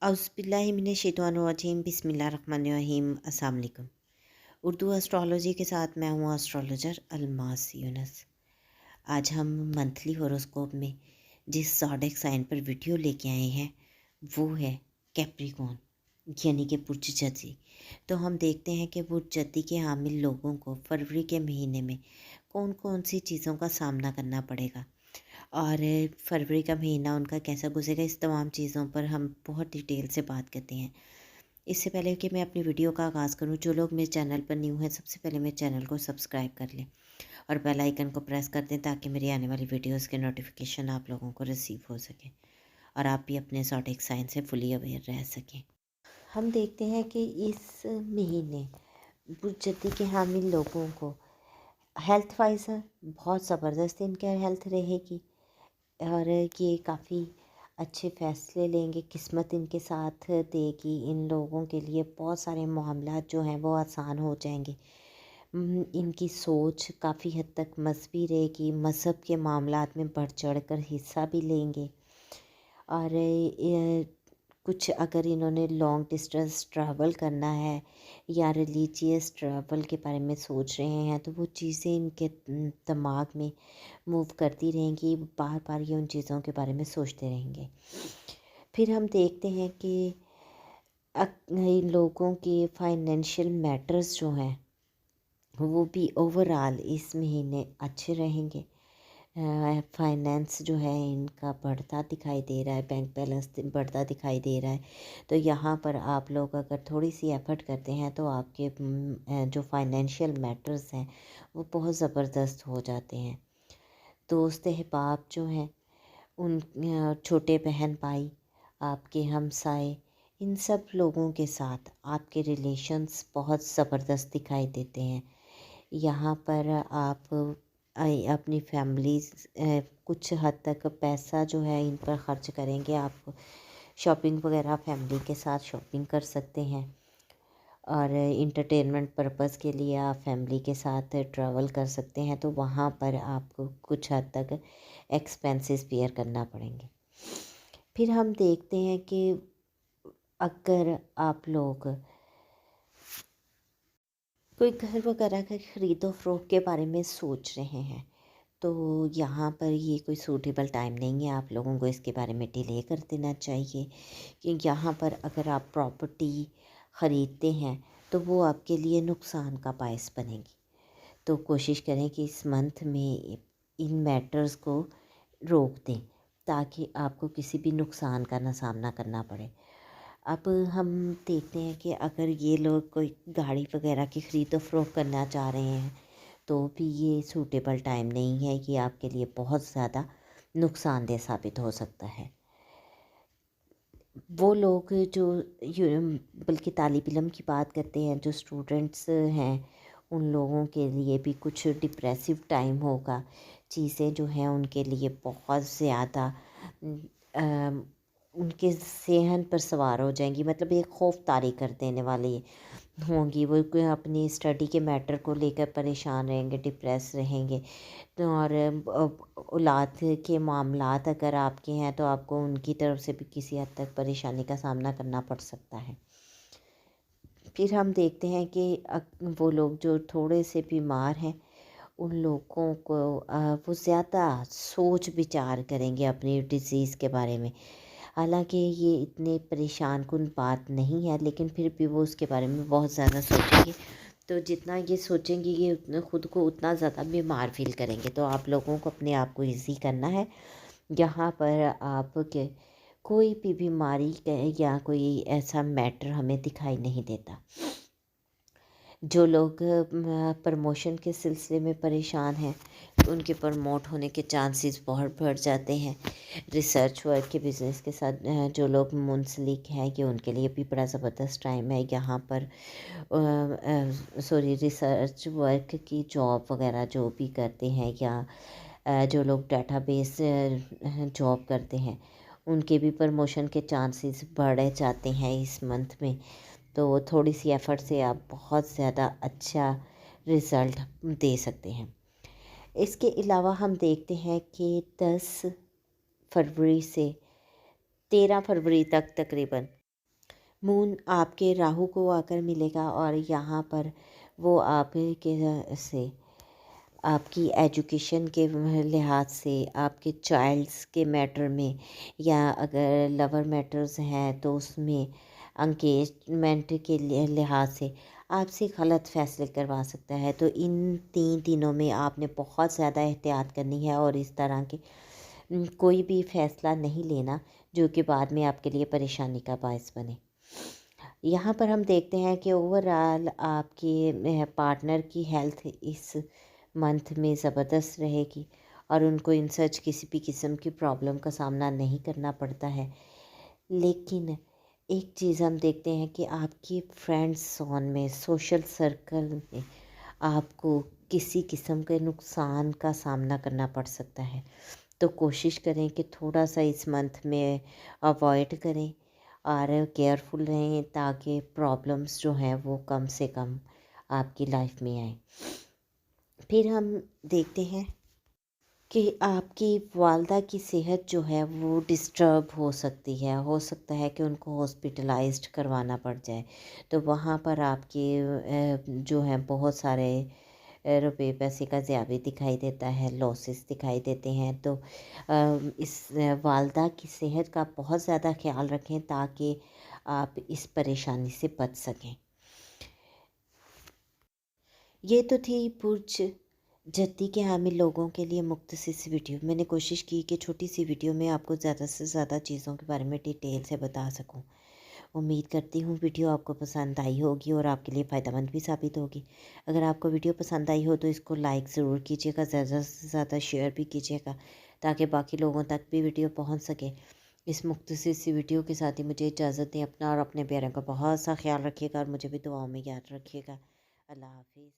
औज़ुबिल्लाहिमिनश्शैतानिर्रजीम बिस्मिल्लाहिर्रहमानिर्रहीम अस्सलाम वालेकुम। उर्दू एस्ट्रोलॉजी के साथ मैं हूँ एस्ट्रोलॉजर अलमास यूनस। आज हम मंथली हॉरोस्कोप में जिस ज़ोडिएक साइन पर वीडियो लेके आए हैं वो है कैप्रिकॉर्न यानी कि बुर्ज जद्दी। तो हम देखते हैं कि बुर्ज जद्दी के हामिल लोगों को फरवरी के महीने में कौन कौन सी चीज़ों का सामना करना पड़ेगा और फरवरी का महीना उनका कैसा गुजरेगा। इस तमाम चीज़ों पर हम बहुत डिटेल से बात करते हैं। इससे पहले कि मैं अपनी वीडियो का आगाज़ करूं, जो लोग मेरे चैनल पर न्यू हैं सबसे पहले मेरे चैनल को सब्सक्राइब कर लें और बेल आइकन को प्रेस कर दें ताकि मेरी आने वाली वीडियोस के नोटिफिकेशन आप लोगों को रिसीव हो सके और आप भी अपने ज़ोडिएक साइन से फुली अवेयर रह सकें। हम देखते हैं कि इस महीने बुर्ज जद्दी के हामिल लोगों को हेल्थ वाइज बहुत ज़बरदस्त इनकी हेल्थ रहेगी और ये काफ़ी अच्छे फ़ैसले लेंगे, किस्मत इनके साथ देगी। इन लोगों के लिए बहुत सारे मामलात जो हैं वो आसान हो जाएंगे। इनकी सोच काफ़ी हद तक मज़हबी रहेगी, मज़हब के मामलात में बढ़ चढ़ कर हिस्सा भी लेंगे और कुछ अगर इन्होंने लॉन्ग डिस्टेंस ट्रैवल करना है या रिलीजियस ट्रैवल के बारे में सोच रहे हैं तो वो चीज़ें इनके दिमाग में मूव करती रहेंगी, बार बार ये उन चीज़ों के बारे में सोचते रहेंगे। फिर हम देखते हैं कि इन लोगों के फाइनेंशियल मैटर्स जो हैं वो भी ओवरऑल इस महीने अच्छे रहेंगे। फाइनेंस जो है इनका बढ़ता दिखाई दे रहा है, बैंक बैलेंस बढ़ता दिखाई दे रहा है। तो यहाँ पर आप लोग अगर थोड़ी सी एफर्ट करते हैं तो आपके जो फाइनेंशियल मैटर्स हैं वो बहुत ज़बरदस्त हो जाते हैं। दोस्त अहबाब जो हैं उन छोटे बहन भाई, आपके हमसाए, इन सब लोगों के साथ आपके रिलेशंस बहुत ज़बरदस्त दिखाई देते हैं। यहाँ पर आप अपनी फैमिली कुछ हद तक पैसा जो है इन पर ख़र्च करेंगे। आप शॉपिंग वगैरह फैमिली के साथ शॉपिंग कर सकते हैं और इंटरटेनमेंट पर्पस के लिए आप फैमिली के साथ ट्रैवल कर सकते हैं। तो वहाँ पर आपको कुछ हद तक एक्सपेंसेस बेयर करना पड़ेंगे। फिर हम देखते हैं कि अगर आप लोग कोई घर वगैरह का ख़रीदो फ़रोख्त के बारे में सोच रहे हैं तो यहाँ पर ये कोई सूटेबल टाइम नहीं है, आप लोगों को इसके बारे में डिले कर देना चाहिए। कि यहाँ पर अगर आप प्रॉपर्टी ख़रीदते हैं तो वो आपके लिए नुकसान का बायस बनेगी। तो कोशिश करें कि इस मंथ में इन मैटर्स को रोक दें ताकि आपको किसी भी नुकसान का ना सामना करना पड़े। अब हम देखते हैं कि अगर ये लोग कोई गाड़ी वगैरह की ख़रीदो फ़रोख्त करना चाह रहे हैं तो भी ये सूटेबल टाइम नहीं है, ये आपके लिए बहुत ज़्यादा नुकसानदेह साबित हो सकता है। वो लोग जो बल्कि तालिब इल्म की बात करते हैं, जो स्टूडेंट्स हैं, उन लोगों के लिए भी कुछ डिप्रेसिव टाइम होगा। चीज़ें जो हैं उनके लिए बहुत ज़्यादा उनके ज़हन पर सवार हो जाएंगी, मतलब एक खौफ तारी कर देने वाली होंगी। वो अपनी स्टडी के मैटर को लेकर परेशान रहेंगे, डिप्रेस रहेंगे। तो और औलाद के मामलात अगर आपके हैं तो आपको उनकी तरफ से भी किसी हद तक परेशानी का सामना करना पड़ सकता है। फिर हम देखते हैं कि वो लोग जो थोड़े से बीमार हैं उन लोगों को वो ज़्यादा सोच विचार करेंगे अपनी डिज़ीज़ के बारे में। हालांकि ये इतने परेशान कुन बात नहीं है लेकिन फिर भी वो उसके बारे में बहुत ज़्यादा सोचेंगे। तो जितना ये सोचेंगे ये उतना ख़ुद को उतना ज़्यादा बीमार फील करेंगे। तो आप लोगों को अपने आप को ईज़ी करना है। यहाँ पर आप के कोई भी बीमारी या कोई ऐसा मैटर हमें दिखाई नहीं देता। जो लोग प्रमोशन के सिलसिले में परेशान हैं तो उनके प्रमोट होने के चांसेस बहुत बढ़ जाते हैं। रिसर्च वर्क के बिज़नेस के साथ जो लोग मुंसलिक हैं कि उनके लिए भी बड़ा ज़बरदस्त टाइम है। यहाँ पर रिसर्च वर्क की जॉब वगैरह जो भी करते हैं या जो लोग डेटाबेस जॉब करते हैं उनके भी प्रमोशन के चांसेस बढ़ जाते हैं इस मंथ में। तो थोड़ी सी एफ़र्ट से आप बहुत ज़्यादा अच्छा रिज़ल्ट दे सकते हैं। इसके अलावा हम देखते हैं कि 10 फरवरी से 13 फरवरी तक तकरीबन مون آپ کے راہو کو آ کر ملے گا اور یہاں پر وہ آپ کے سے آپ کی ایجوکیشن کے لحاظ سے، آپ کے چائلڈس کے میٹر میں، یا اگر لور میٹرز ہیں تو اس میں انگیجمنٹ کے لحاظ سے آپ سے غلط فیصلے کروا سکتا ہے۔ تو ان 3 دنوں میں آپ نے بہت زیادہ احتیاط کرنی ہے اور اس طرح کے کوئی بھی فیصلہ نہیں لینا جو کہ بعد میں آپ کے لیے پریشانی کا باعث بنے۔ یہاں پر ہم دیکھتے ہیں کہ اوور آل آپ کے پارٹنر کی ہیلتھ اس منتھ میں زبردست رہے گی اور ان کو ان سچ کسی بھی قسم کی پرابلم کا سامنا نہیں کرنا پڑتا ہے۔ لیکن ایک چیز ہم دیکھتے ہیں کہ آپ کی فرینڈ زون میں، سوشل سرکل میں آپ کو کسی قسم کے نقصان کا سامنا کرنا پڑ سکتا ہے، تو کوشش کریں کہ تھوڑا سا اس منتھ میں اوائڈ کریں اور کیئرفل رہیں تاکہ پرابلمس جو ہیں وہ کم سے کم آپ کی لائف میں آئیں۔ پھر ہم دیکھتے ہیں کہ آپ کی والدہ کی صحت جو ہے وہ ڈسٹرب ہو سکتی ہے، ہو سکتا ہے کہ ان کو ہاسپٹلائزڈ کروانا پڑ جائے، تو وہاں پر آپ کے جو ہیں بہت سارے روپے پیسے کا ضیاع بھی دکھائی دیتا ہے، لاسز دکھائی دیتے ہیں۔ تو اس والدہ کی صحت کا بہت زیادہ خیال رکھیں تاکہ آپ اس پریشانی سے بچ سکیں۔ یہ تو تھی برج جدی کے حامل لوگوں کے لیے مختصر سی ویڈیو۔ میں نے کوشش کی کہ چھوٹی سی ویڈیو میں آپ کو زیادہ سے زیادہ چیزوں کے بارے میں ڈیٹیل سے بتا سکوں۔ امید کرتی ہوں ویڈیو آپ کو پسند آئی ہوگی اور آپ کے لیے فائدہ مند بھی ثابت ہوگی۔ اگر آپ کو ویڈیو پسند آئی ہو تو اس کو لائک ضرور کیجیے گا، زیادہ سے زیادہ شیئر بھی کیجیے گا تاکہ باقی لوگوں تک بھی ویڈیو پہنچ سکے۔ اس مختصر سی ویڈیو کے ساتھ ہی مجھے اجازت دیں۔ اپنا اور اپنے پیاروں کا بہت سا خیال رکھیے گا اور مجھے بھی دعاؤں میں یاد رکھیے گا۔ اللہ حافظ۔